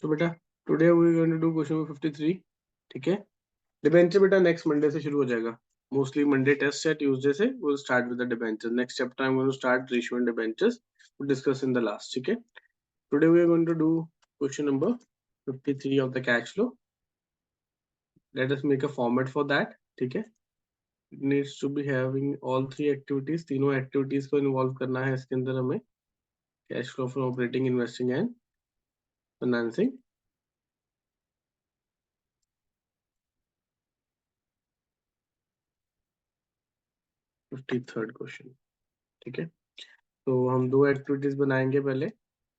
तो बेटा today we going to do question number 53. ठीक है. डिबेंचर बेटा नेक्स्ट मंडे से शुरू हो जाएगा. मोस्टली मंडे टेस्ट है, ट्यूसडे से will start with the debenture. Next chapter I am going to start ratio and debentures to discuss in the last. ठीक है. Today we are going to do question number 53 of the cash flow. Let us make a format for that. ठीक है. It needs to be having all three activities. तीनों activities को इन्वॉल्व करना है इसके अंदर हमें. Cash flow from operating, investing and financing. 53rd question. ठीक है. तो हम दो एक्टिविटीज बनाएंगे पहले.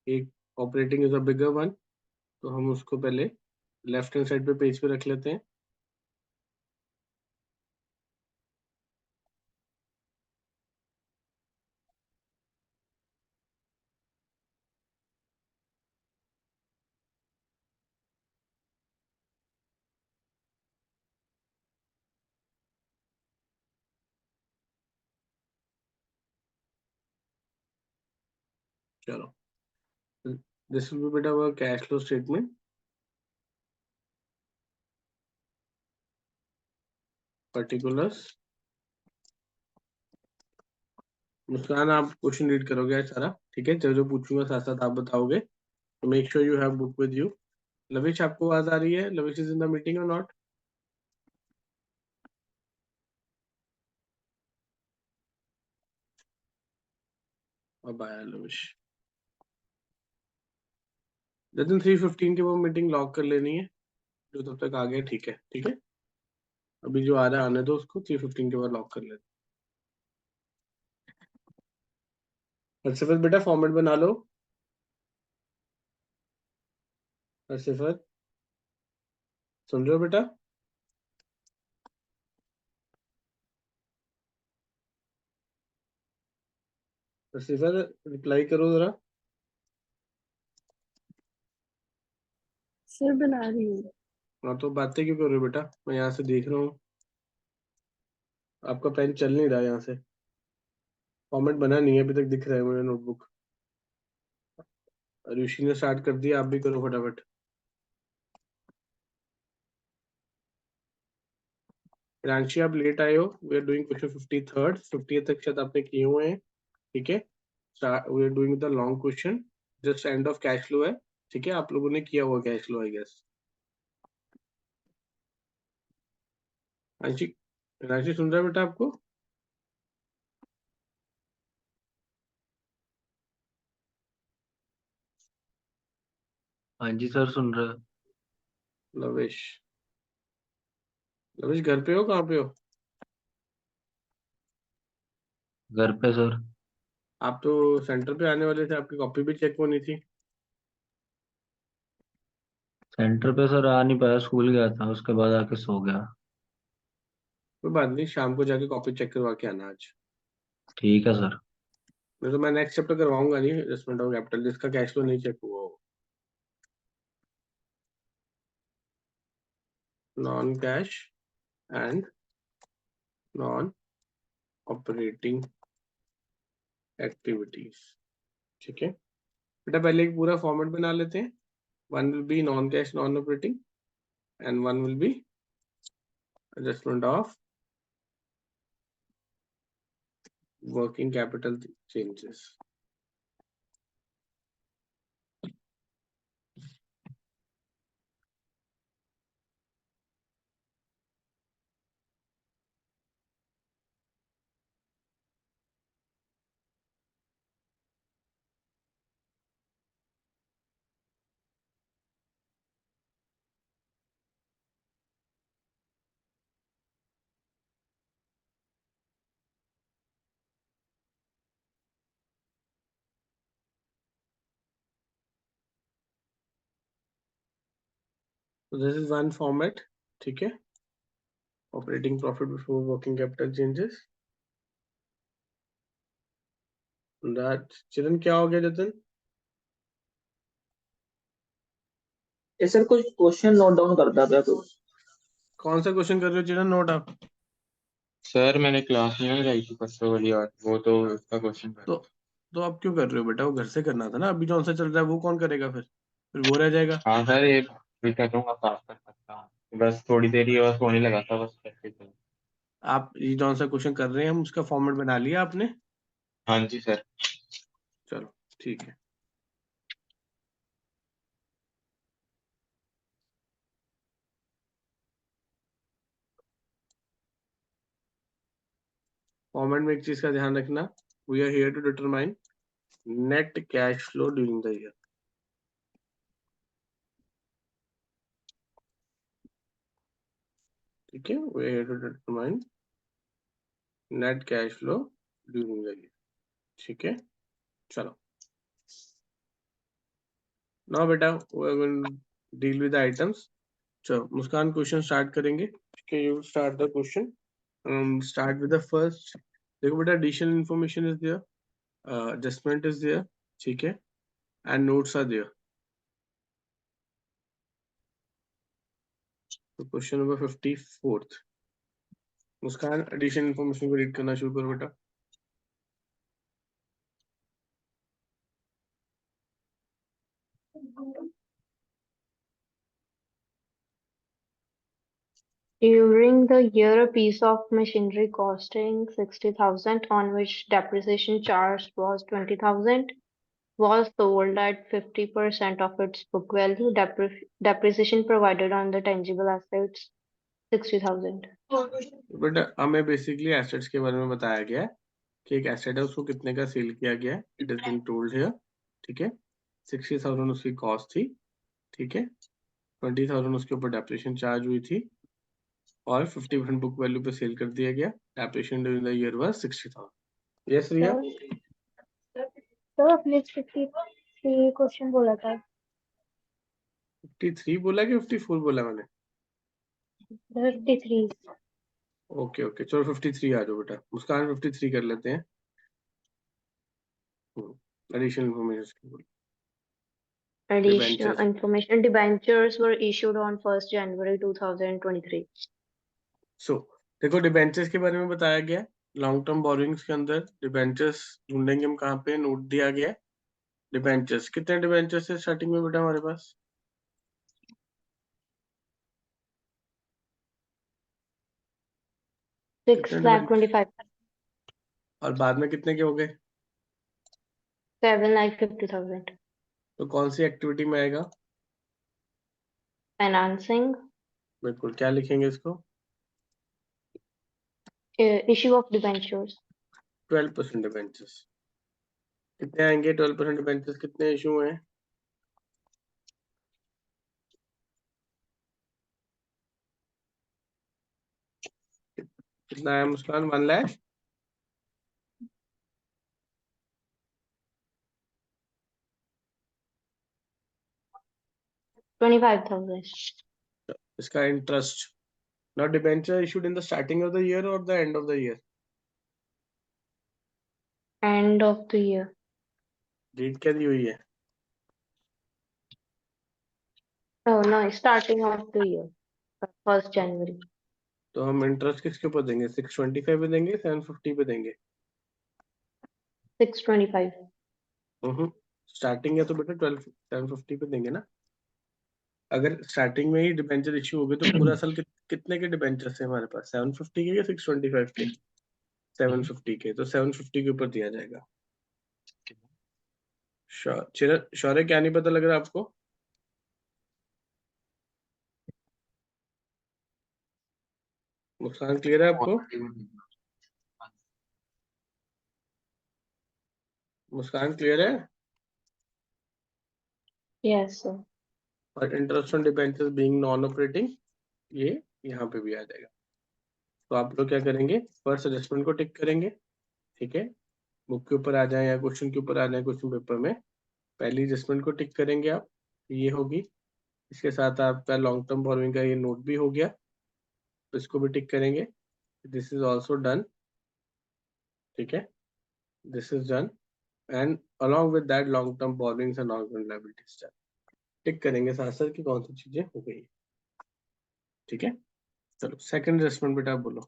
एक operating is a bigger one, तो हम उसको पहले लेफ्ट हैंड साइड पे पेज पे रख लेते हैं. चलो, दिस विल बी बेटा अवर कैश फ्लो स्टेटमेंट. पर्टिकुलर्स. मुस्कान आप क्वेश्चन रीड करोगे सारा. ठीक है. जो जो पूछूंगा साथ साथ आप बताओगे. तो make sure you have book with you. Lavish आपको आवाज आ रही है? Lavish is in the meeting और नॉट? अब आया लविश. जतिन 3:15 के वो मीटिंग लॉक कर लेनी है. जो तब तक आ गया ठीक है. ठीक है. अभी जो आ रहा है आने दो उसको. 3:15 के बाद लॉक कर लेते. हर्षिफर बेटा फॉर्मेट बना लो. हर्षिफर सुन रहे हो बेटा? हर्षिफर रिप्लाई करो जरा. सर बना रही हूँ. हाँ तो बातें क्यों कर रहे हो बेटा? मैं यहाँ से देख रहा हूँ आपका पेन चल नहीं रहा यहाँ से. फॉर्मेट बना नहीं है अभी तक, दिख रहा है मुझे नोटबुक. ऋषि ने स्टार्ट कर दिया, आप भी करो फटाफट. रांची आप लेट आए हो. We are doing question 53rd. 50th तक शायद आपने किए हुए हैं. ठीक है. We are doing the long question. Just end of cash flow है. ठीक है. आप लोगों ने किया हुआ cash flow I guess. Ranchi, Ranchi सुन रहा है बेटा आपको? हाँ जी सर, सुन रहे हैं। लवेश, लवेश घर पे हो? कहाँ पे हो? घर पे सर। आप तो सेंटर पे आने वाले थे, आपकी कॉपी भी चेक होनी थी. सेंटर पे सर आ नहीं पाया, स्कूल गया था, उसके बाद आके सो गया। कोई बात नहीं, शाम को जाके कॉपी चेक करवा के आना आज. ठीक है सर। नहीं तो मैं नेक्स्ट चैप्टर करवाऊंगा नहीं, एडजस्टमेंट ऑफ कैपिटल जिसका कैश फ्लो नहीं चेक हुआ हो. Non cash and non operating activities. ठीक है बेटा. पहले एक पूरा फॉर्मेट बना लेते हैं. One will be non cash non operating and one will be adjustment of working capital changes. So this is one format. ठीक है. Operating profit before working capital changes. Chiran क्या हो गया जतन? ये सर कुछ क्वेश्चन नोट डाउन करता था तो। कौन सा क्वेश्चन कर रहे हो चिरन नोट आप? सर मैंने क्लास में लगाई थी परसों वाली, और वो तो उसका क्वेश्चन तो आप क्यों कर रहे हो बेटा? वो घर से करना था ना. अभी जो सा चल रहा है वो कौन करेगा फिर? फिर वो रह जाएगा। हाँ सर, ये भी करूँगा, पास कर सकता हूँ, बस थोड़ी देर ही बस होने लगा था, बस प्रैक्टिस। आप ये कौन सा क्वेश्चन कर रहे हैं, हम उसका फॉर्मेट बना लिया आपने? हाँ जी सर। चलो ठीक है। फॉर्मेट में एक चीज का ध्यान रखना, we are here to determine net cash flow during the year. ठीक है, we are here to determine net cash flow during the year. ठीक है, चलो नाउ बेटा we are going to deal with the items. चलो Muskan question start करेंगे। ठीक है, you start the question. Start with the first. देखो बेटा, additional information is there, adjustment is there, ठीक है, एंड नोट्स आर देयर। तो क्वेश्चन नंबर 54th, मुस्कान additional information को रीड करना शुरू करो बेटा। During the year, a piece of machinery costing 60,000, on which depreciation charge was 20,000, was sold at 50% of its book value. Depreciation provided on the tangible assets 60,000. बेटा हमें basically assets के बारे में बताया गया है कि एक एसेट है, उसको कितने का सेल किया गया है, it is been told here. ठीक है, 60,000 उसकी कॉस्ट थी। ठीक है, 20,000 उसके ऊपर डेप्रिसिएशन चार्ज हुई थी और 50% बुक वैल्यू पे सेल कर दिया गया। Depreciation during the year was 60,000। Yes Riya? तो आपने 53 क्वेश्चन बोला था। 53 बोला कि 54 बोला मैंने? 53। ओके ओके, चलो 53 आ जाओ बेटा। मुस्कान 53 कर लेते हैं। Additional information. Additional Debentures. information: debentures were issued on 1st January 2023. सो देखो, डिबेंचर्स के बारे में बताया गया। लॉन्ग टर्म बोरोइंग्स के अंदर डिबेंचर्स ढूंढेंगे हम कहाँ पे, नोट दिया गया है। डिबेंचर्स, कितने डिबेंचर्स है स्टार्टिंग में बेटा हमारे पास? कितने 6,25,000. और बाद में कितने के हो गए? 7,50,000. तो कौन सी एक्टिविटी में आएगा? Financing. बिल्कुल, क्या लिखेंगे इसको? Issue of debentures. 12% डिबेंचर्स। कितने आएंगे 12% डिबेंचर्स, कितने इशू हैं? कितना है मुस्कान? 1 लाख? 25,000. इसका interest. Now debenture issued in the starting of the year और the end of the year? End of the year. Date क्या दी हुई है? Oh no, starting of the year. 1st January. तो हम इंटरेस्ट किसके ऊपर देंगे? 625 पे देंगे, 750 पे देंगे? 625. स्टार्टिंग है तो बेटा 750 पे देंगे ना। अगर स्टार्टिंग में ही डिबेंचर इश्यू हो गए तो पूरा साल कितने के डिबेंचर्स है हमारे पास? 750 के या 625 के? 750 के, तो 750 के ऊपर दिया जाएगा। शौर्य क्या नहीं पता लग रहा आपको? मुस्कान क्लियर है आपको? मुस्कान क्लियर है? Yes, sir. और interest on debentures being non operating, ये यहाँ पे भी आ जाएगा। तो आप लोग क्या करेंगे, फर्स्ट एडजस्टमेंट को टिक करेंगे। ठीक है, बुक के ऊपर आ जाए या क्वेश्चन के ऊपर आ जाए, क्वेश्चन पेपर में पहली एडजस्टमेंट को टिक करेंगे आप, ये होगी। इसके साथ आपका लॉन्ग टर्म बोरोइंग का ये नोट भी हो गया, तो इसको भी टिक करेंगे। This is also done. ठीक है, this is done, and along with that long term borrowings and long term liabilities tick करेंगे साथ साथ की कौन सी चीजें हो गई। ठीक है, चलो सेकंड एडजस्टमेंट बेटा आप बोलो।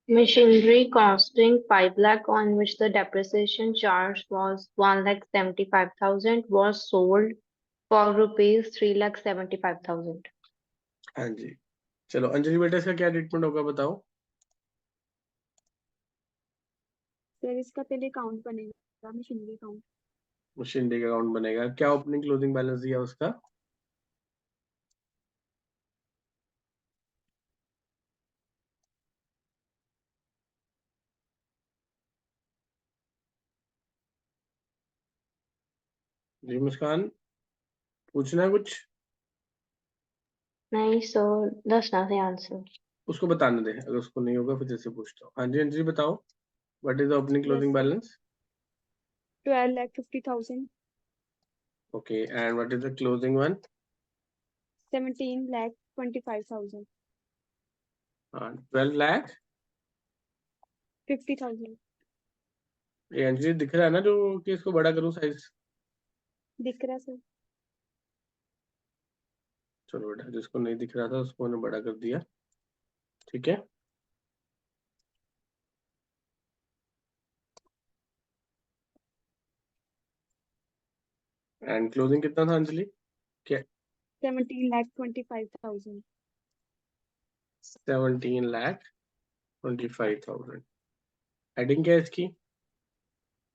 Machinery costing 5 lakh on which the depreciation charge was 1,75,000 was sold for rupees 3,75,000. हाँ जी, चलो अंजलि बेटा इसका क्या ट्रीटमेंट होगा बताओ। सर इसका पहले अकाउंट बनेगा, मशीनरी अकाउंट। मशीनरी का अकाउंट बनेगा, क्या ओपनिंग क्लोजिंग बैलेंस दिया उसका? जी मुस्कान, पूछना है कुछ? नहीं sir, that's not the answer. उसको बताने दे, अगर उसको नहीं होगा फिर जैसे पूछता हूँ। हाँ जी अंजलि बताओ, what is the opening closing Yes, sir. Balance? 12,50,000, okay, and what is the closing one? 17,25,000, हाँ 12 लाख। 50,000 ये अंजलि दिख रहा है ना जो कि इसको बड़ा करूँ साइज? दिख रहा सर। चलो बेटा, जिसको नहीं दिख रहा था उसको मैंने बड़ा कर दिया, ठीक है। एंड क्लोजिंग कितना था अंजलि? क्या? 17,25,000। 17,25,000। हेडिंग क्या है इसकी?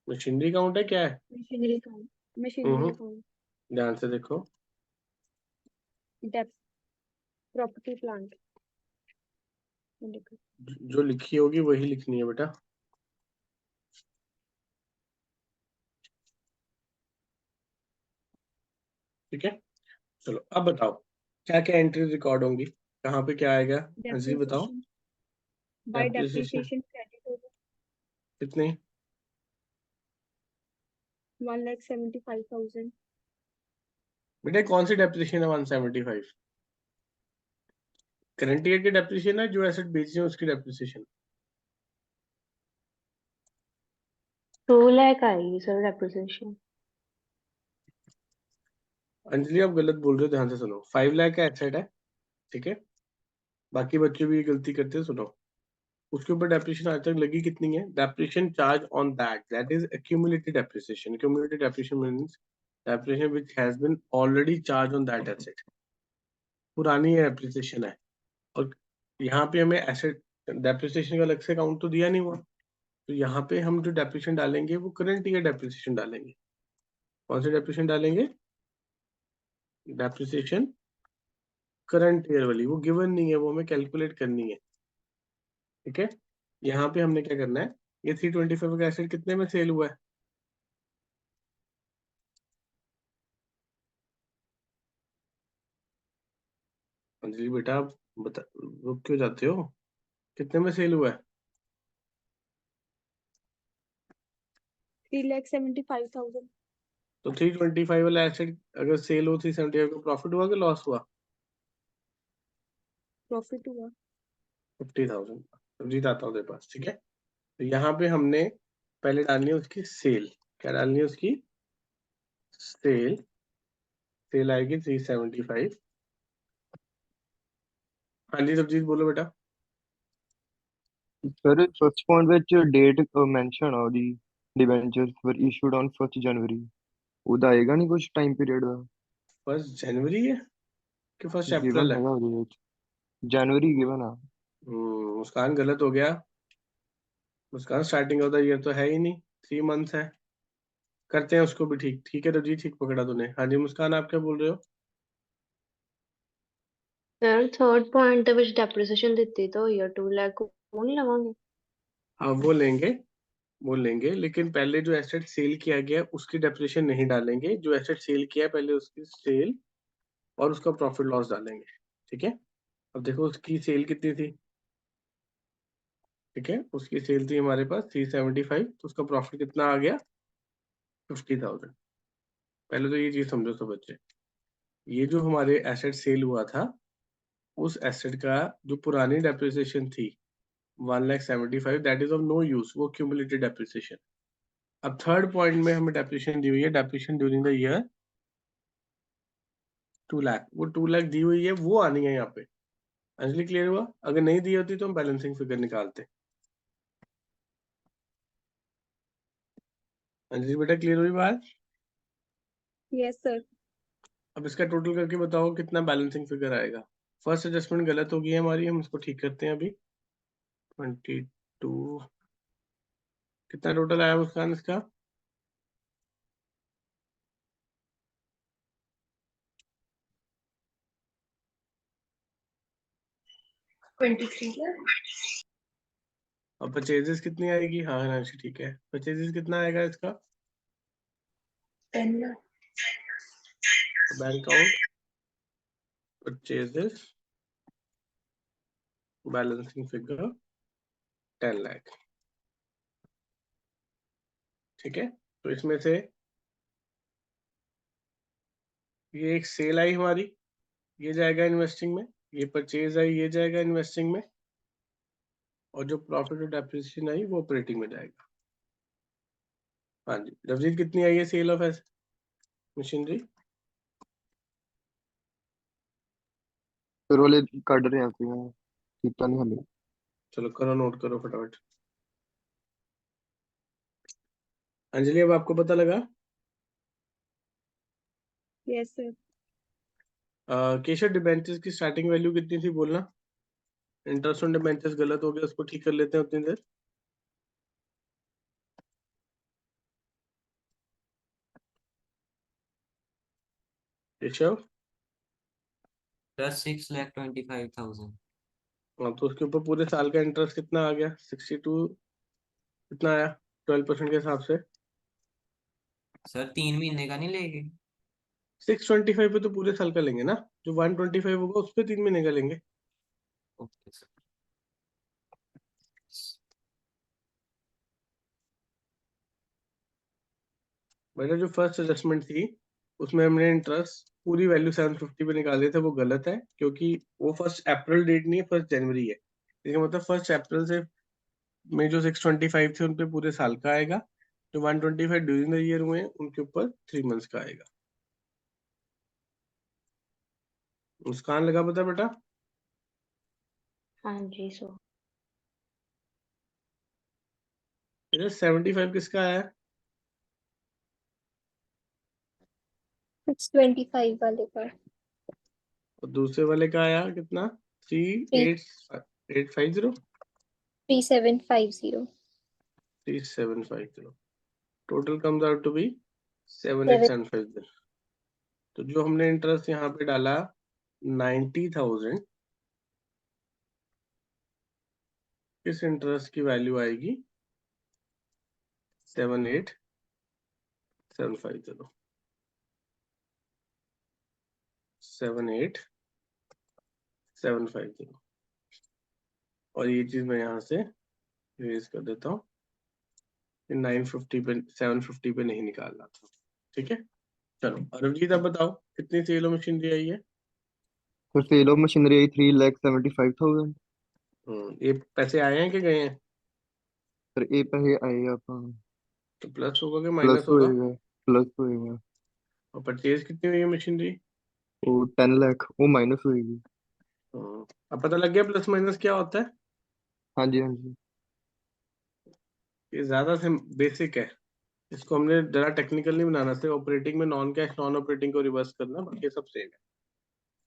मशीनरी काउंट है, क्या है? मशीनरी अकाउंट, मशीनरी अकाउंट, ध्यान से देखो। Depth, property plant. जो लिखी होगी वही लिखनी है बेटा। ठीक है, चलो अब बताओ क्या क्या एंट्री रिकॉर्ड होंगी, कहाँ पे क्या आएगा? अंजलि बताओ। Depreciation by Depreciation depreciation credit होगा कितनी? 1,75,000। बेटा कौन सी डेप्रिसिएशन है 175? करंट ईयर की डेप्रिसिएशन है, जो एसेट बेच रहे हैं उसकी डेप्रिसिएशन? 2 lakh आएगी सर depreciation. अंजलि आप गलत बोल रहे हो, ध्यान से सुनो। 5 लाख का एसेट है, ठीक है। बाकी बच्चे भी ये गलती करते हैं, सुनो। उसके ऊपर डेप्रिसिएशन आज तक लगी कितनी है? Depreciation charge on that is accumulated depreciation. Accumulated depreciation means depreciation which has been already charge on that asset. पुरानी डेप्रिसिएशन है, और यहाँ पे हमें एसेट डेप्रिसिएशन का अलग से अकाउंट तो दिया नहीं हुआ, तो यहाँ पे हम जो डेप्रिसिएशन डालेंगे वो करंट ईयर डेप्रिसिएशन डालेंगे। कौन सी डेप्रिसिएशन डालेंगे? डेप्रिसिएशन करंट ईयर वाली, वो गिवन नहीं है, वो हमें कैलकुलेट करनी है, ठीक है। यहाँ पे हमने क्या करना है, ये 325 का एसेट कितने में सेल हुआ है? अंजलि बेटा आप बता, रुक क्यों जाते हो? कितने में सेल हुआ है? 3,75,000 तो 325 वाला एसेट अगर सेल हो 375 का, प्रॉफिट हुआ कि लॉस हुआ? प्रॉफिट हुआ। 50,000। जीत आता हूँ तेरे पास, ठीक है। तो यहाँ पे हमने पहले डालनी है उसकी सेल। क्या डालनी है उसकी? सेल। सेल आएगी 375। हाँ जी सबजीत बोलो बेटा। Sir, first point which date mention or the debentures were issued on 1st January. ਉਹਦਾ ਆਏਗਾ ਨਹੀਂ ਕੁਝ ਟਾਈਮ ਪੀਰੀਅਡ ਦਾ? 1 जनवरी है कि 1 अप्रैल ਗਿਵਨ है? ਹੈਗਾ ਉਹਦੇ ਵਿੱਚ ਜਨਵਰੀ ਗਿਵਨ ਆ। मुस्कान गलत हो गया। मुस्कान स्टार्टिंग ऑफ द ईयर तो है ही नहीं, 3 मंथ्स है। करते हैं उसको भी ठीक, ठीक है रवजीत, ठीक पकड़ा तूने। हाँ जी मुस्कान आप क्या बोल रहे हो? सर थर्ड पॉइंट ਦੇ ਵਿੱਚ depreciation ਦਿੱਤੀ तो year 2 lakh वो नहीं लवांगे? हाँ वो लेंगे, लेकिन पहले जो एसेट सेल किया गया उसकी डेप्रिसिएशन नहीं डालेंगे। जो एसेट सेल किया है पहले उसकी सेल और उसका प्रॉफिट लॉस डालेंगे, ठीक है। अब देखो उसकी सेल कितनी थी, ठीक है। उसकी सेल थी हमारे पास 375, तो उसका प्रॉफिट कितना आ गया? 50,000। पहले तो ये चीज समझो सब बच्चे, ये जो हमारे एसेट सेल हुआ था उस एसेट का जो पुरानी डेप्रिसिएशन थी 1,75,000, that is of no use, वो क्यूमुलेटेड डेप्रिसिएशन। अब थर्ड पॉइंट में हमें डेप्रिसिएशन दी हुई है, depreciation during the year 2 lakh. वो 2 लाख दी हुई है, वो आनी है यहाँ पे। अंजलि क्लियर हुआ? अगर नहीं दी होती तो हम बैलेंसिंग फिगर निकालते। अंजलि बेटा क्लियर हुई बात? Yes sir. अब इसका टोटल करके बताओ कितना बैलेंसिंग फिगर आएगा। फर्स्ट एडजस्टमेंट गलत हो गई है हमारी, हम इसको ठीक करते हैं अभी। 22 कितना टोटल आया मुस्कान इसका? और परचेजेस कितनी आएगी? हाँ हाँ ठीक है, परचेजेस कितना आएगा इसका? Bank account purchases balancing figure 10 lakh. ठीक है, तो इसमें से ये एक सेल आई हमारी, ये जाएगा इन्वेस्टिंग में, ये परचेज आई, ये जाएगा इन्वेस्टिंग में, और जो प्रॉफिट और डेप्रिसिएशन आई वो ऑपरेटिंग में जाएगा। हाँ जी रवजीत, कितनी आई है सेल ऑफ मशीनरी? फिर वाले काट रहे हैं फिर कितना नहीं हमें। चलो करो, नोट करो फटाफट। अंजलि अब आपको पता लगा? Yes sir. केशव, डिबेंचर्स की स्टार्टिंग वैल्यू कितनी थी बोलना? इंटरेस्ट ऑन डिबेंचर्स गलत हो गया, उसको ठीक कर लेते हैं उतनी देर। केशव, प्लस 6,25,000। हाँ तो उसके ऊपर पूरे साल का इंटरेस्ट कितना आ गया? 62 कितना आया 12% के हिसाब से? सर 3 महीने का नहीं लेंगे? 625 पे तो पूरे साल का लेंगे ना, जो 125 होगा उस पे 3 महीने का लेंगे। Okay sir. बेटा जो फर्स्ट एडजस्टमेंट थी उसमें हमने इंटरेस्ट पूरी वैल्यू 750 पे निकाल दिए थे, वो गलत है क्योंकि वो 1 अप्रैल डेट नहीं है, 1 जनवरी है। इसका मतलब 1 अप्रैल से में जो 625 थे उन पे पूरे साल का आएगा, जो 125 ड्यूरिंग द ईयर हुए हैं उनके ऊपर 3 मंथ्स का आएगा। मुस्कान लगा पता बेटा? हाँ जी सर। इधर 75 किसका आया? 625 वाले का और दूसरे वाले का आया कितना? 3850 3750 3750। Total comes out to be 7 78750। तो जो हमने इंटरेस्ट यहाँ पे डाला 90,000, इस इंटरेस्ट की वैल्यू आएगी 78750 78750। और ये चीज मैं यहाँ से इरेज कर देता हूँ, 950 पे 750 पे नहीं निकालना था। ठीक है, चलो अरविंद अब बताओ कितनी सेल मशीनरी आई है? फिर सेल ऑफ मशीनरी आई 3,75,000। ये पैसे आए हैं कि गए हैं? फिर ए पैसे आए आप तो प्लस होगा कि प्लस माइनस होगा? होएगा। प्लस होएगा। और परचेज कितनी हुई है मशीनरी? वो 10 लाख वो माइनस होएगी। अब पता लग गया प्लस माइनस क्या होता है? हाँ जी हाँ जी। ये ज्यादा से बेसिक है, इसको हमने जरा टेक्निकल नहीं बनाना था। ऑपरेटिंग में नॉन कैश नॉन ऑपरेटिंग को रिवर्स करना, बाकी सब सेम है।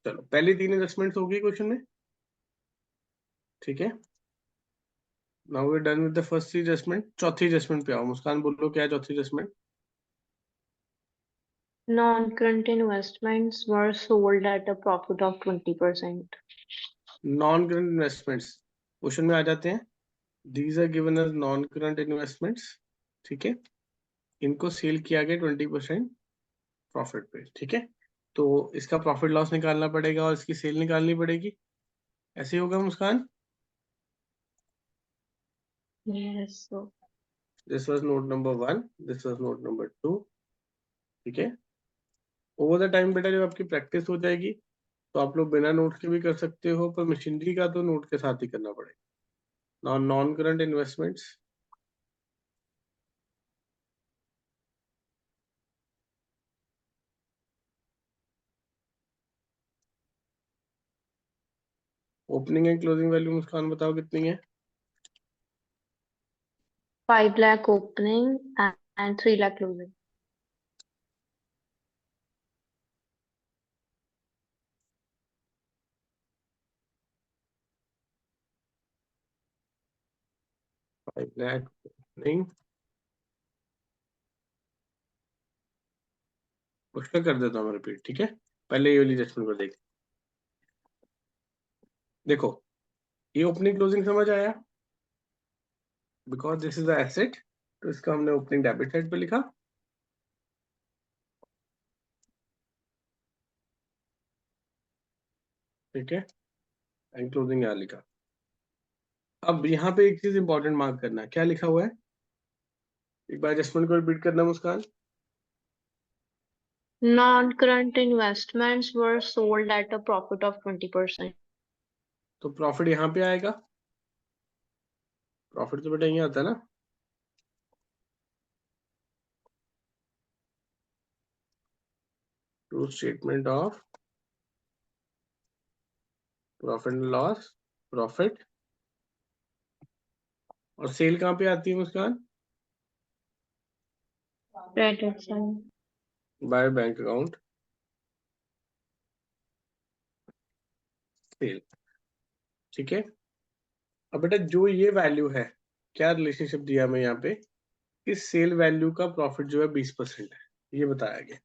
चलो पहली 3 एडजस्टमेंट्स होगी क्वेश्चन में। ठीक है, now we done with the first adjustment. चौथी एडजस्टमेंट पे आओ। मुस्कान बोलो क्या है चौथी adjustment? Non-current investments were sold at a profit of 20%. Non current investments question में आ जाते हैं। These are given as non current investments. ठीक है, इनको सेल किया गया 20% प्रॉफिट पे। ठीक है, तो इसका प्रॉफिट लॉस निकालना पड़ेगा और इसकी सेल निकालनी पड़ेगी। ऐसे ही होगा मुस्कान? Yes, so this was note number 1, this was note number 2। ठीक है, ओवर द टाइम बेटा जब आपकी प्रैक्टिस हो जाएगी तो आप लोग बिना नोट के भी कर सकते हो, पर मशीनरी का तो नोट के साथ ही करना पड़ेगा। Non current investments, opening and closing value Muskaan बताओ कितनी है? 5 lakh opening and 3 lakh closing. Five lakh नहीं, उसका कर देता हूँ रिपीट, ठीक है। पहले ये वाली एडजस्टमेंट को देख, देखो ये ओपनिंग क्लोजिंग समझ आया, because this is the asset, तो इसका हमने ओपनिंग डेबिट साइड पे लिखा, ठीक है, एंड क्लोजिंग यहाँ लिखा। अब यहाँ पे एक चीज इंपॉर्टेंट मार्क करना, क्या लिखा हुआ है, एक बार एडजस्टमेंट को रिपीट करना मुस्कान। Non-current investments were sold at a profit of 20%. तो प्रॉफिट यहाँ पे आएगा, प्रॉफिट तो बेटा यहाँ आता है ना, true statement of profit and loss, profit, और सेल कहाँ पे आती है मुस्कान, Credit side. By bank account cell, ठीक है। अब बेटा जो ये वैल्यू है, क्या रिलेशनशिप दिया मैं यहाँ पे, इस सेल वैल्यू का प्रॉफिट जो है 20% है, ये बताया गया,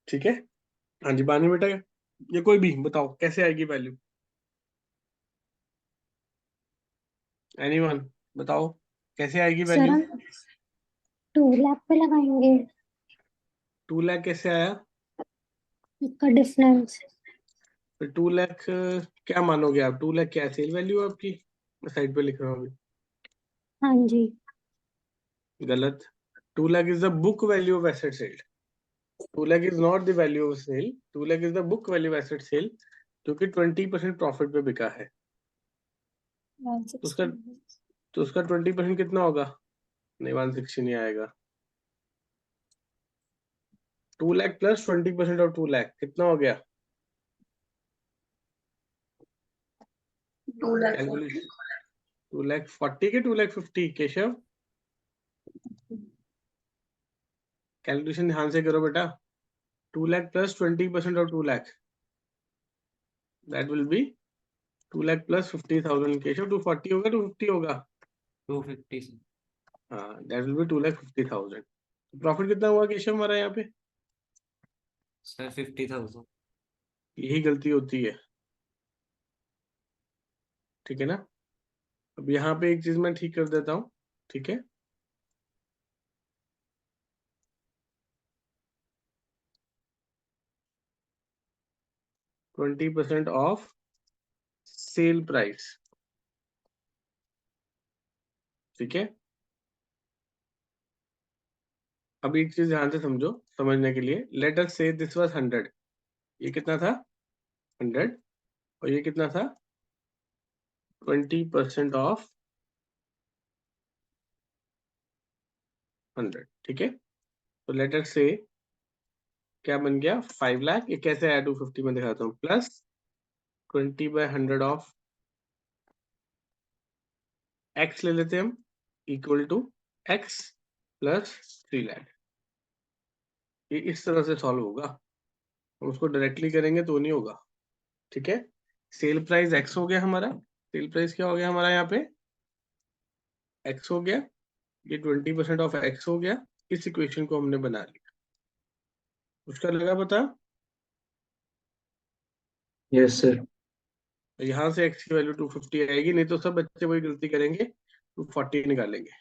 ठीक है। हाँ जी बानी बेटा, ये कोई भी बताओ कैसे आएगी वैल्यू, एनीवन बताओ कैसे आएगी सर वैल्यू। हम 2 लाख पे लगाएंगे 2 लाख कैसे आया, इसका डिफरेंस। फिर 2 लाख क्या मानोगे आप, 2 लाख क्या सेल वैल्यू है आपकी, मैं साइड पे लिख रहा हूँ अभी, हाँ जी गलत, 2 lakh is the book value of asset sale. 2 lakh is not the value of sale. 2 lakh is the book value of asset sale, क्योंकि 20% प्रॉफिट पे बिका है, तो उसका 20% कितना होगा, नहीं 160 नहीं आएगा, 2 लाख प्लस 20% ऑफ 2 लाख कितना हो गया, 2 लाख कैलकुलेशन 2 लाख 40 के 2 लाख 50, केशव कैलकुलेशन ध्यान से करो बेटा, 2 lakh plus 20% of 2 lakh, that will be 2 lakh plus 50,000, Keshav 240 होगा 250 होगा, 250 से हाँ दैट विल बी 2,50,000। प्रॉफिट कितना हुआ केशव हमारा यहाँ पे, सर 50,000। यही गलती होती है, ठीक है ना। अब यहाँ पे एक चीज मैं ठीक कर देता हूँ, ठीक है, ट्वेंटी % ऑफ सेल प्राइस, ठीक है। अब एक चीज ध्यान से समझो, समझने के लिए, लेट अस से दिस वाज 100, ये कितना था 100, और ये कितना था 20% ऑफ 100, ठीक है। तो लेट अस से क्या बन गया 5 लाख, ये कैसे आया 250 में दिखाता हूँ, प्लस 20/100 ऑफ x ले लेते हैं हम, equal to x plus 3 lakh, ये इस तरह से सॉल्व होगा, हम उसको डायरेक्टली करेंगे तो नहीं होगा, ठीक है। सेल प्राइस x हो गया हमारा, सेल प्राइस क्या हो गया हमारा यहाँ पे x हो गया, ये 20% ऑफ x हो गया, इस इक्वेशन को हमने बना लिया, उसका लगा पता, यस सर। यहाँ से x की वैल्यू 250 आएगी, नहीं तो सब बच्चे वही गलती करेंगे 240 निकालेंगे।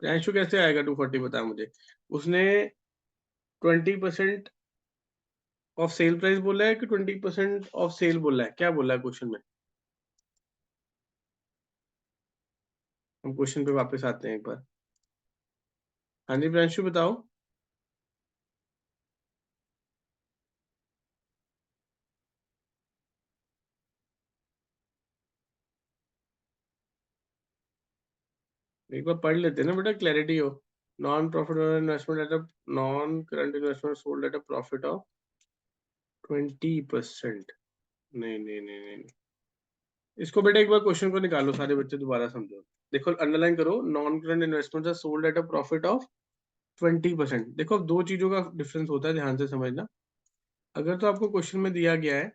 प्रियांशु कैसे आएगा 240 बता मुझे, उसने 20% ऑफ सेल प्राइस बोला है कि 20% ऑफ सेल बोला है, क्या बोला है क्वेश्चन में, हम क्वेश्चन पे वापस आते हैं एक बार। हाँ जी प्रियांशु बताओ, एक बार पढ़ लेते हैं ना बेटा, क्लैरिटी हो। Non profit investment at a non current investment sold at a profit of 20%, नहीं नहीं नहीं नहीं, इसको बेटा एक बार क्वेश्चन को निकालो सारे बच्चे, दोबारा समझो। देखो अंडरलाइन करो, non current investments are sold at a profit of 20%। देखो अब दो चीजों का डिफरेंस होता है, ध्यान से समझना। अगर तो आपको क्वेश्चन में दिया गया है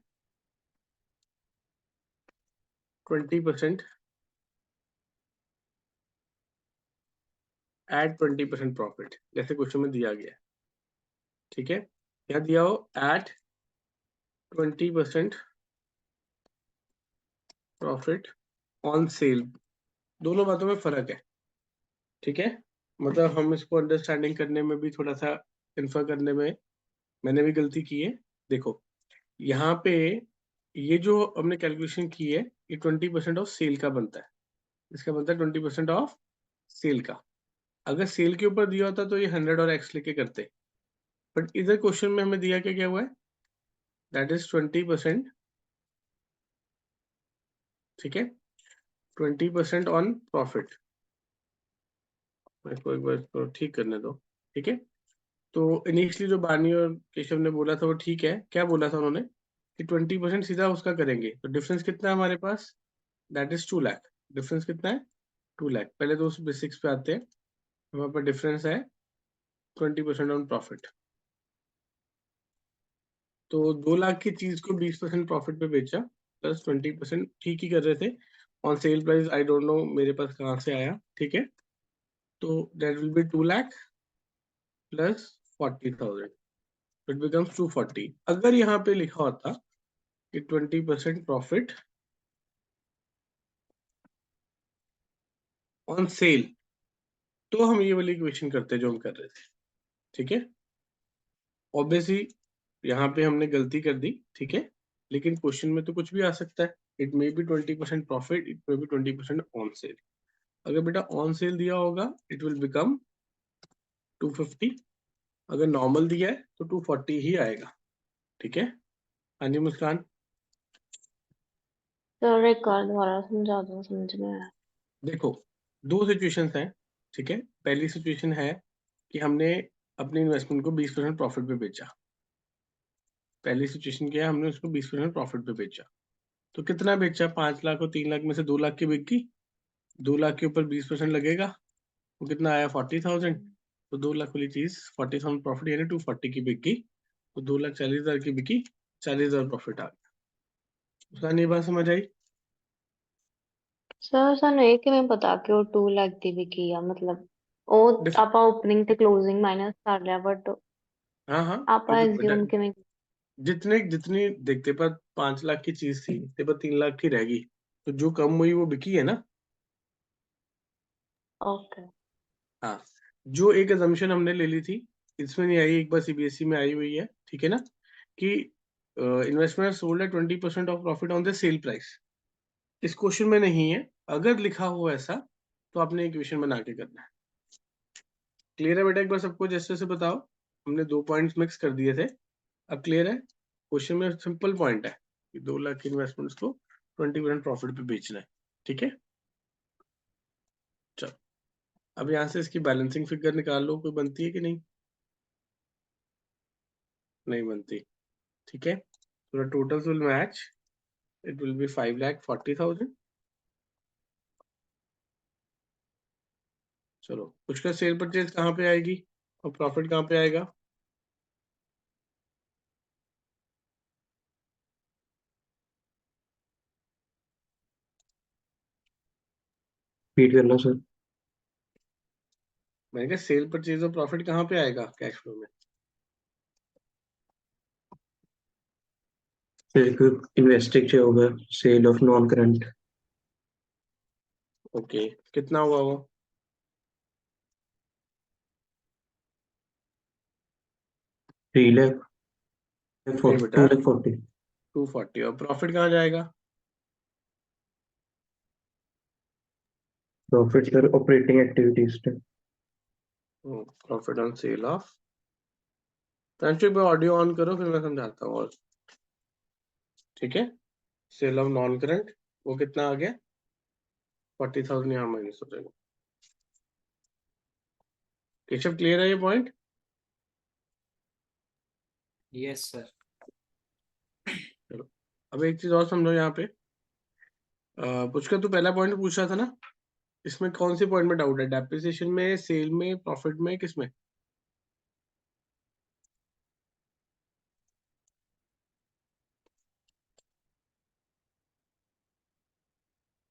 20% एट 20% प्रॉफिट, जैसे क्वेश्चन में दिया गया है, ठीक है, या दिया हो एट 20% प्रॉफिट ऑन सेल, दोनों बातों में फर्क है, ठीक है। मतलब हम इसको अंडरस्टैंडिंग करने में भी थोड़ा सा इन्फर करने में मैंने भी गलती की है। देखो यहाँ पे ये जो हमने कैलकुलेशन की है, ये 20% ऑफ सेल का बनता है, इसका बनता है 20% ऑफ सेल का। अगर सेल के ऊपर दिया होता तो ये 100 और एक्स लेके करते, बट इधर क्वेश्चन में हमें दिया क्या क्या हुआ है, दैट इज 20%, ठीक है, 20% ऑन प्रॉफिट। मेरे को एक बार इसको ठीक करने दो, ठीक है। तो इनिशियली जो बानी और केशव ने बोला था वो ठीक है, क्या बोला था उन्होंने कि 20% सीधा उसका करेंगे, तो डिफरेंस कितना है हमारे पास, दैट इज 2 लाख। डिफरेंस कितना है, 2 लाख। पहले तो उस बेसिक्स पे आते हैं, हमारे पास डिफरेंस है 20% ऑन प्रॉफिट। तो 2 लाख की चीज को 20% प्रॉफिट पे बेचा, प्लस 20% ठीक ही कर रहे थे। On sale price I don't know मेरे पास कहाँ से आया, ठीक है। तो that will be 2 lakh plus 40,000, it becomes 240। अगर यहाँ पे लिखा होता कि 20% प्रॉफिट ऑन सेल, तो हम ये वाली इक्वेशन करते जो हम कर रहे थे, ठीक है। ऑब्वियसली यहाँ पे हमने गलती कर दी, ठीक है, लेकिन क्वेश्चन में तो कुछ भी आ सकता है। It may be 20% profit, it may be 20% on sale. अगर बेटा ऑन सेल दिया होगा इट विल बिकम 250, अगर नॉर्मल दिया है तो 240 ही आएगा, ठीक है। हाँ जी मुस्कान। सर एक बार दोबारा समझा दो, समझ में आया। देखो दो सिचुएशंस हैं, ठीक है। पहली सिचुएशन है कि हमने अपनी इन्वेस्टमेंट को 20% प्रॉफिट पे बेचा। पहली सिचुएशन क्या है, हमने उसको 20% प्रॉफिट पे बेचा। तो कितना बेचा, 5 लाख और 3 लाख में से 2 लाख की बिक गई। 2 लाख के ऊपर 20% लगेगा, वो कितना आया 40,000। तो 2 लाख वाली चीज 40,000 प्रॉफिट यानी 240 की बिक गई, तो 2,40,000 की बिकी, 40,000 प्रॉफिट आ गया। उसका नहीं बात समझ आई। सर ਸਾਨੂੰ ਇਹ ਕਿਵੇਂ ਪਤਾ ਕਿ ਉਹ 2 ਲੱਖ ਦੀ ਵਿਕੀ ਆ, ਮਤਲਬ ਉਹ डिफ- ਆਪਾਂ ਓਪਨਿੰਗ ਤੇ ਕਲੋजिंग ਮਾਈਨਸ ਕਰ ਲਿਆ, ਬਟ हाँ हाँ, ਆਪਾਂ क्योंकि बेटा ਐਜ਼ਿਊਮ ਕਿਵੇਂ। जितने जितनी देखते पर 5 लाख की चीज थी, तेरे पर 3 लाख की रहेगी, तो जो कम हुई वो बिकी है ना। ओके। हाँ, जो एक अजम्पशन हमने ले ली थी, इसमें नहीं आई, एक बार सीबीएसई में आई हुई है, ठीक है ना, कि इन्वेस्टमेंट सोल्ड है 20% of profit on the sale price. इस क्वेश्चन में नहीं है, अगर लिखा हो ऐसा तो आपने इक्वेशन बना के करना है। क्लियर है बेटा, एक बार सबको जैसे से बताओ। हमने 2 पॉइंट्स मिक्स कर दिए थे, अब क्लियर है। क्वेश्चन में सिंपल पॉइंट है कि 2 लाख की इन्वेस्टमेंट्स को 20% प्रॉफिट पे बेचना है, ठीक है। चलो अब यहाँ से इसकी बैलेंसिंग फिगर निकाल लो, कोई बनती है कि नहीं, नहीं बनती, ठीक है। तो totals will match, it will be 5,40,000। चलो उसका सेल परचेज कहाँ पे आएगी और प्रॉफिट कहाँ पे आएगा, रिपीट कर लो सर। मैंने कहा सेल परचेज और प्रॉफिट कहाँ पे आएगा कैश फ्लो में। फिर इन्वेस्टिंग से होगा sale of non current. Okay, कितना हुआ वो, 3 लाख, नहीं 2 बेटा लाख 40। 240, और प्रॉफिट कहाँ जाएगा, प्रॉफिट सर ऑपरेटिंग एक्टिविटीज पे। Profit on sale of. तो ऑडियो ऑन करो फिर मैं समझाता हूँ और, ठीक है। सेल ऑफ नॉन करंट वो कितना आ गया, 40,000 यहाँ माइनस हो जाएगा। केशव क्लियर है ये पॉइंट। Yes sir. चलो अब एक चीज और समझो यहाँ पे, पुष्कर तू पहला पॉइंट पूछ रहा था ना, इसमें कौन सी पॉइंट में डाउट है? डेप्रिसिएशन में, सेल में, प्रॉफिट में, किसमें?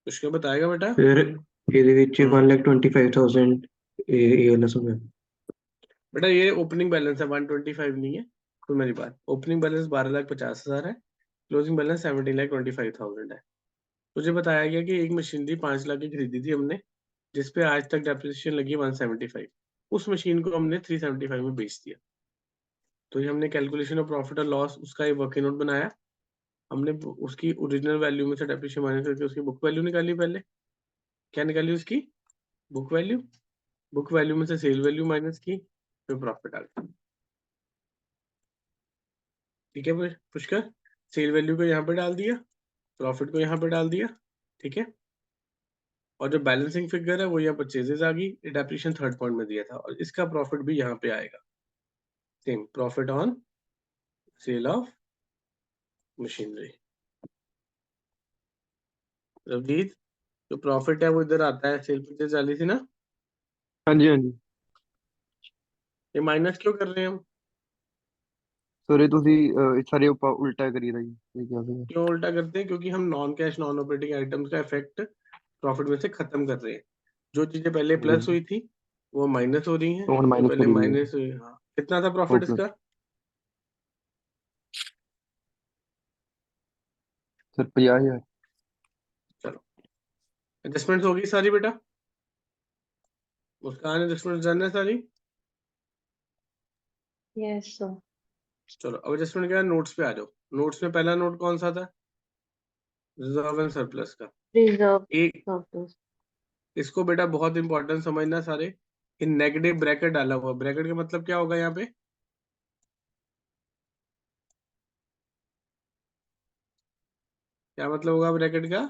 कुछ क्या बताएगा बेटा? फिर ਇਹਦੇ ਵਿੱਚ 1,25,000 ਇਹ वाला सब है। बेटा ये ओपनिंग बैलेंस है, 125 नहीं है। तो मेरी बात, ओपनिंग बैलेंस 12,50,000 है, क्लोजिंग बैलेंस 17,25,000 है। तुझे बताया गया कि एक मशीनरी 5 लाख की खरीदी थी हमने, जिसपे आज तक डेप्रिसिएशन लगी 175। उस मशीन को हमने 375 में बेच दिया। तो ये हमने कैलकुलेशन ऑफ प्रॉफिट और लॉस, उसका एक वर्किंग नोट बनाया। हमने उसकी ओरिजिनल वैल्यू में से डेप्रिसिएशन माइनस करके उसकी बुक वैल्यू निकाली। पहले क्या निकाली? उसकी बुक वैल्यू। बुक वैल्यू में से सेल वैल्यू माइनस की, फिर प्रॉफिट आ गया। ठीक है पुष्कर, सेल वैल्यू को यहाँ पे डाल दिया, प्रॉफिट को यहाँ पे डाल दिया। ठीक है, और जो बैलेंसिंग फिगर है वो यहाँ परचेजेस आ गई, डेप्रिसिएशन थर्ड पॉइंट में दिया था, और इसका प्रॉफिट भी यहाँ पे आएगा। Same profit on sale of machinery. Ravjeet, जो प्रॉफिट है वो इधर आता है, सेल परचेज वाली थी ना, हाँ जी हाँ जी। ये माइनस क्यों कर रहे हैं हम? सर ये ਤੁਸੀਂ ਸਾਰੇ ਆਪਾਂ ਉਲਟਾ ਕਰੀਦਾ ਜੀ ਇਹ ਕਿਹਾ ਸੀਗਾ। क्यों उल्टा करते हैं? क्योंकि हम non cash non operating items का इफेक्ट प्रॉफिट में से खत्म कर रहे हैं। जो चीजें पहले प्लस हुई थी वो माइनस हो रही हैं, तो ਹੁਣ जो माइनस पहले करी हुई है। माइनस हुई। हाँ, कितना था प्रॉफिट ओके इसका? सर 50,000। चलो, एडजस्टमेंट होगी सारी बेटा? मुस्कान, एडजस्टमेंट डन है सारी? Yes, sir. चलो, अब एडजस्टमेंट क्या है, नोट्स पे आ जाओ। नोट्स में पहला नोट कौन सा था? रिजर्व एंड सरप्लस का। Reserve एक surplus. इसको बेटा बहुत इंपॉर्टेंट समझना सारे, इन नेगेटिव ब्रैकेट डाला हुआ। ब्रैकेट का मतलब क्या होगा यहाँ पे? क्या मतलब होगा ब्रैकेट का?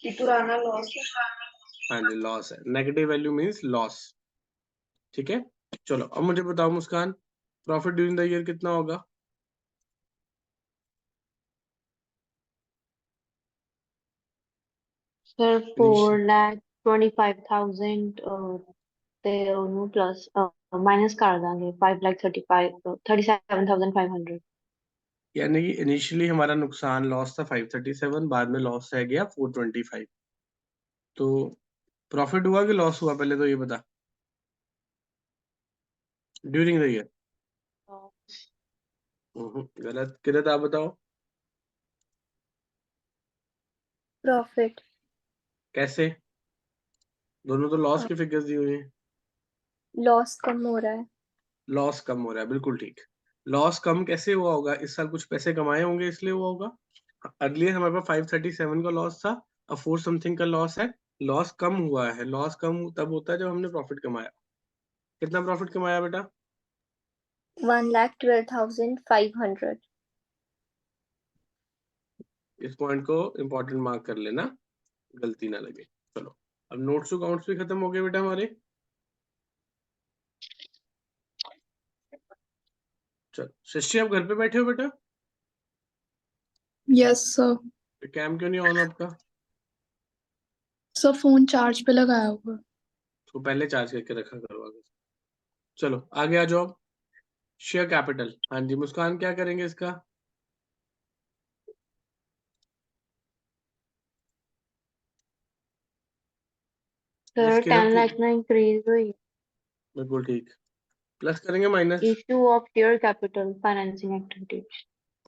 कि पुराना लॉस है। हाँ जी, लॉस है। Negative value means loss. ठीक है, चलो अब मुझे बताओ मुस्कान, प्रॉफिट ड्यूरिंग द ईयर कितना होगा? Sir, 4,25,000 ते ਉਹਨੂੰ plus minus कर देंगे 5,37,500. यानी कि इनिशियली हमारा नुकसान लॉस था 537, बाद में लॉस रह गया 425। तो प्रॉफिट हुआ कि लॉस हुआ, पहले तो ये बता, ड्यूरिंग द ईयर। गलत, किरत आप बताओ। प्रॉफिट। कैसे? दोनों तो लॉस की फिगर्स दी हुई हैं। लॉस कम हो रहा है। लॉस कम हो रहा है, बिल्कुल ठीक। लॉस कम कैसे हुआ होगा? इस साल कुछ पैसे कमाए होंगे इसलिए हुआ होगा। अर्लियर हमारे पास 537 का लॉस था, अब 4 समथिंग का लॉस है। लॉस कम हुआ है। लॉस कम तब होता है जब हमने प्रॉफिट कमाया। कितना प्रॉफिट कमाया बेटा? 1,12,500। इस पॉइंट को इंपॉर्टेंट मार्क कर लेना, गलती ना लगे। चलो, अब नोट्स टू काउंट्स भी खत्म हो गए बेटा हमारे। चलो सृष्टि, आप घर पे बैठे हो बेटा? Yes sir. कैम क्यों नहीं ऑन आपका? सर फोन चार्ज पे लगाया हुआ। तो पहले चार्ज करके रखा करो आगे। चलो आगे आ जाओ। शेयर कैपिटल, हाँ जी मुस्कान, क्या करेंगे इसका? Sir, इसके 10 साथ lakh ना increase हुई. बिल्कुल ठीक। प्लस करेंगे minus? Issue of share capital financing activities.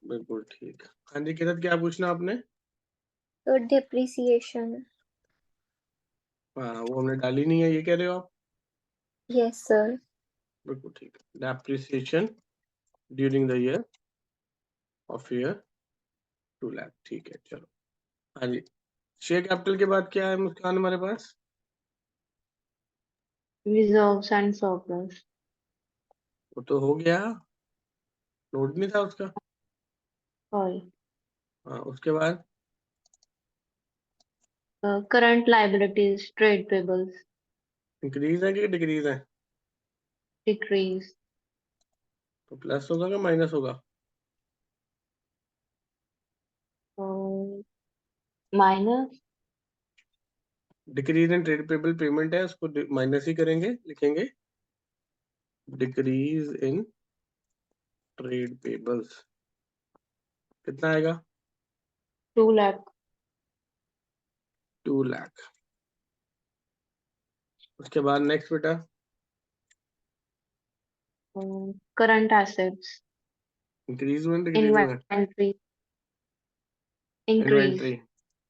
बिल्कुल ठीक। हाँ जी किरत, क्या पूछना आपने? तो डिप्रिसिएशन। हाँ, वो हमने डाली नहीं है, ये कह रहे हो आप? Yes sir. बिल्कुल ठीक। Depreciation during the year of year 2 lakh. ठीक है, चलो। हाँ जी, शेयर कैपिटल के बाद क्या है मुस्कान हमारे पास? Reserves and surplus. वो तो हो गया, नोट नहीं था उसका। Sorry. हाँ, उसके बाद Current liabilities, trade payables, increase है कि डिक्रीज है? decrease. तो प्लस होगा कि माइनस होगा? Minus. Decrease in trade payable payment है, उसको माइनस ही करेंगे, लिखेंगे डिक्रीज इन ट्रेड पेबल्स, कितना आएगा? 2 lakh. 2 लाख। उसके बाद नेक्स्ट बेटा, Current assets. इंक्रीज हुआ डिक्रीज हुआ? Inventory. Increase. इन्वेंट्री,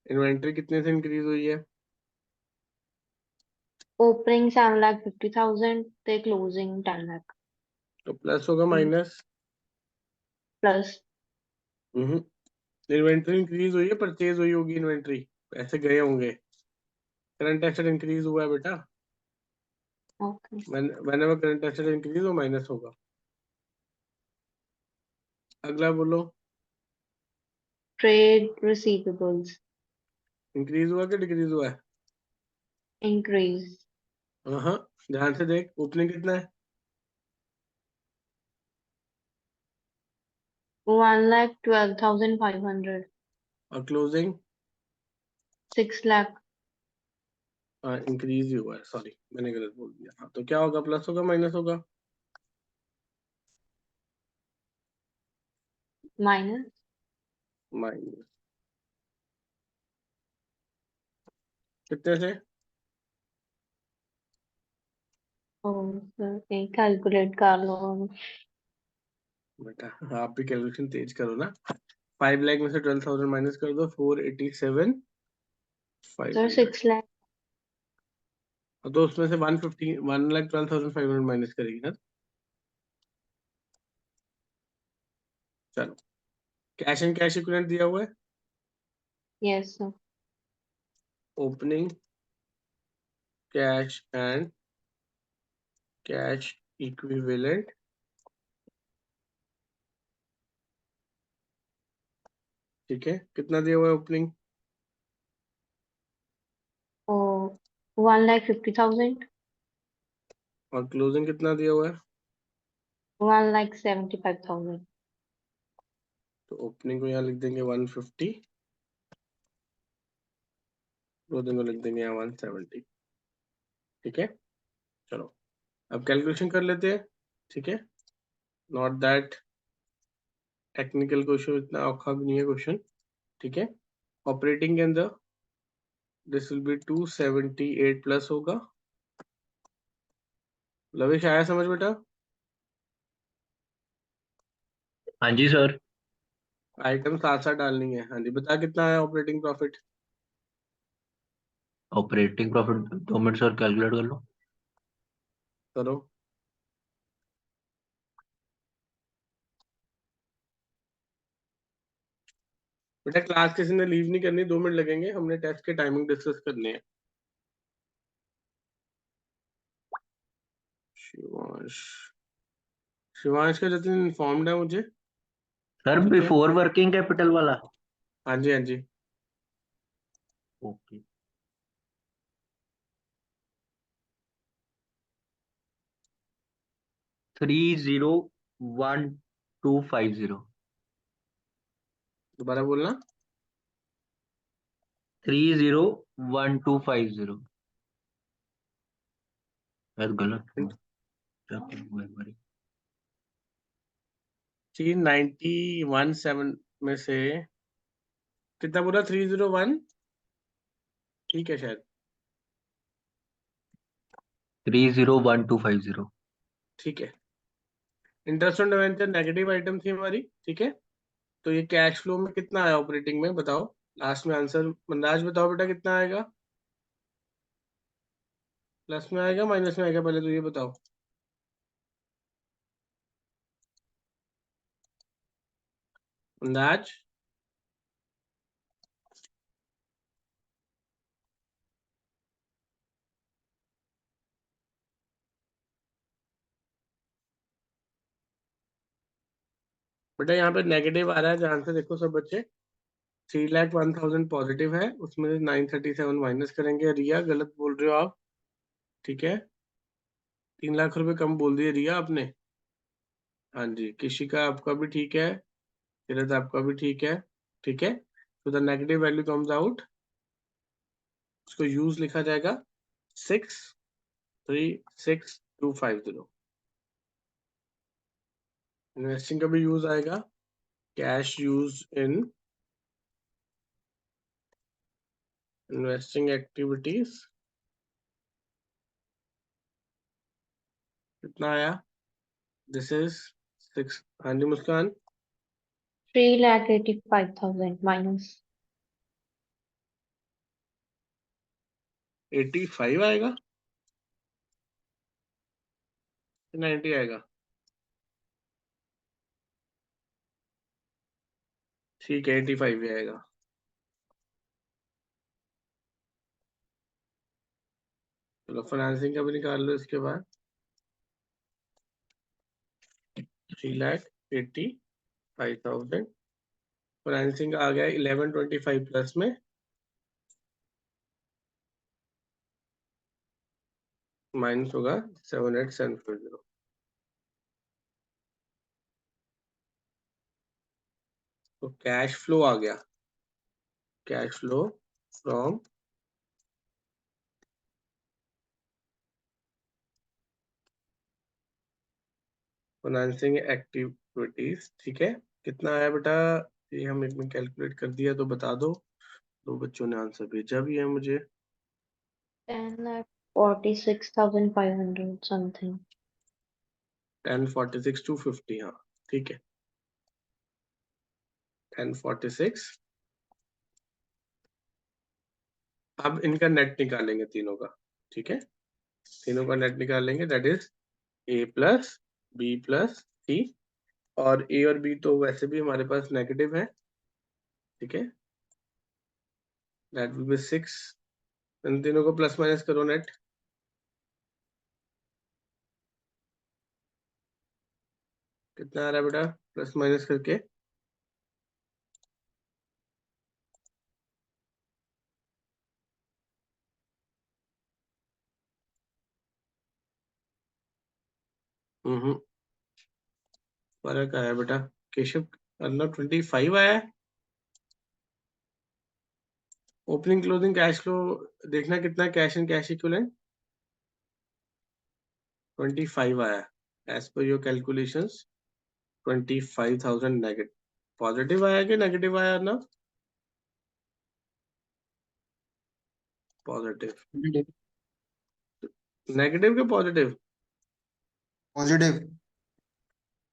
इन्वेंट्री कितने से इंक्रीज हुई है? Opening 7,50,000. The closing 10 lakh. तो प्लस होगा माइनस? Plus. इन्वेंट्री इंक्रीज हुई है, परचेज हुई होगी इन्वेंट्री, पैसे गए होंगे। करंट एसेट इंक्रीज हुआ है बेटा, Okay. whenever current asset increase हो माइनस होगा। अगला बोलो, Trade receivables. इंक्रीज हुआ कि डिक्रीज हुआ है? Increase. हाँ, ध्यान से देख, ओपनिंग कितना है? 1,12,500. और क्लोजिंग? 6 lakh. इंक्रीज ही हुआ है, सॉरी मैंने गलत बोल दिया। हाँ, तो क्या होगा, प्लस होगा माइनस होगा? Minus. माइनस। कितने से? एक कैलकुलेट कर लो। बेटा आप भी कैलकुलेशन तेज करो ना। 5 लाख में से 12,000 माइनस कर दो, 487 सर 500। 6 lakh. तो उसमें से 1,12,500 माइनस करेगी ना। चलो, कैश एंड कैश इक्विवेलेंट दिया हुआ है, Yes, sir. Opening cash and cash equivalent, ठीक है, कितना दिया हुआ है ओपनिंग? 1,50,000. और क्लोजिंग कितना दिया हुआ है? 1,75,000. तो ओपनिंग को यहाँ लिख देंगे 150, क्लोजिंग को लिख देंगे यहाँ 170, ठीक है। चलो अब कैलकुलेशन कर लेते हैं, ठीक है, नॉट दैट टेक्निकल क्वेश्चन, इतना औखा भी नहीं है क्वेश्चन, ठीक है। ऑपरेटिंग के अंदर दिस विल बी 278 प्लस होगा। लविश आया समझ बेटा? हाँ जी सर। आइटम साथ साथ डालनी है। हाँ जी, बता कितना है operating profit? Operating profit 2 minute sir, calculate कर लो। करो। बेटा क्लास किसी ने लीव नहीं करनी, 2 मिनट लगेंगे, हमने टेस्ट के टाइमिंग डिस्कस करने हैं। शिवांश, शिवांश का जतिन इन्फॉर्म्ड है मुझे। सर ठीक है, बिफोर वर्किंग कैपिटल वाला। हाँ जी हाँ जी। ओके। थ्री 01250। दोबारा बोलना। 301250। शायद गलत हुआ। चेक करो एक बारी। 391.7 में से कितना बोला? 301, ठीक है शायद, 301250। ठीक है। Interest on debenture negative item थी हमारी, ठीक है। तो ये कैश फ्लो में कितना आया ऑपरेटिंग में, बताओ लास्ट में आंसर। मंदाज बताओ बेटा कितना आएगा, प्लस में आएगा माइनस में आएगा, पहले तो ये बताओ। अंदाज? बेटा यहाँ पे नेगेटिव आ रहा है, ध्यान से देखो सब बच्चे। 3,01,000 पॉजिटिव है, उसमें से 937 माइनस करेंगे। रिया गलत बोल रहे हो आप, ठीक है, 3 लाख रुपए कम बोल दिए रिया आपने। हाँ जी, किसी का आपका भी ठीक है, किरत आपका भी ठीक है, ठीक है। तो the negative value comes out उसको यूज लिखा जाएगा 636250। इन्वेस्टिंग का भी यूज आएगा cash use in investing activities. कितना आया? This is 6। हाँ जी मुस्कान। 3,85,000 minus 85 आएगा, 90 आएगा? ठीक है 85 ही आएगा। चलो फाइनेंसिंग का भी निकाल लो इसके बाद। 3,85,000 फाइनेंसिंग आ गया 1125 प्लस में माइनस होगा 78,740। तो कैश फ्लो आ गया, cash flow from financing activities. ठीक है, कितना आया बेटा? ये हम एक में कैलकुलेट कर दिया तो बता दो। दो बच्चों ने आंसर भेजा भी है मुझे। 10,46,500 something. 1046,250। हाँ ठीक है, 1046। अब इनका नेट निकालेंगे तीनों का। ठीक है, तीनों का नेट निकालेंगे, that is A plus B plus C. और ए और बी तो वैसे भी हमारे पास नेगेटिव है। ठीक है, दैट विल बी 6। इन तीनों को प्लस माइनस करो नेट। कितना आ रहा है बेटा प्लस माइनस करके? फर्क आया बेटा। केशव अर्नब 25 आया है। ओपनिंग क्लोजिंग कैश फ्लो देखना कितना, कैश एंड कैश इक्विवेलेंट 25 आया। As per your calculations 25,000 negative positive आया कि नेगेटिव आया ना? पॉजिटिव। नेगेटिव के पॉजिटिव? पॉजिटिव।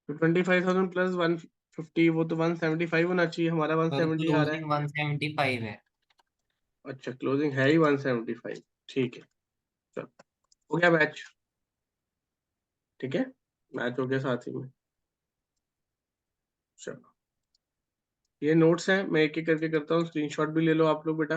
तो 25,000 प्लस 150 वो तो 175 होना चाहिए, हमारा 170 आ रहा है। क्लोजिंग 175 है। अच्छा क्लोजिंग है ही 175। ठीक है, चलो हो गया मैच। ठीक है, मैच हो गया साथ ही में। चलो ये नोट्स हैं, मैं एक एक करके करता हूँ, स्क्रीनशॉट भी ले लो आप लोग बेटा।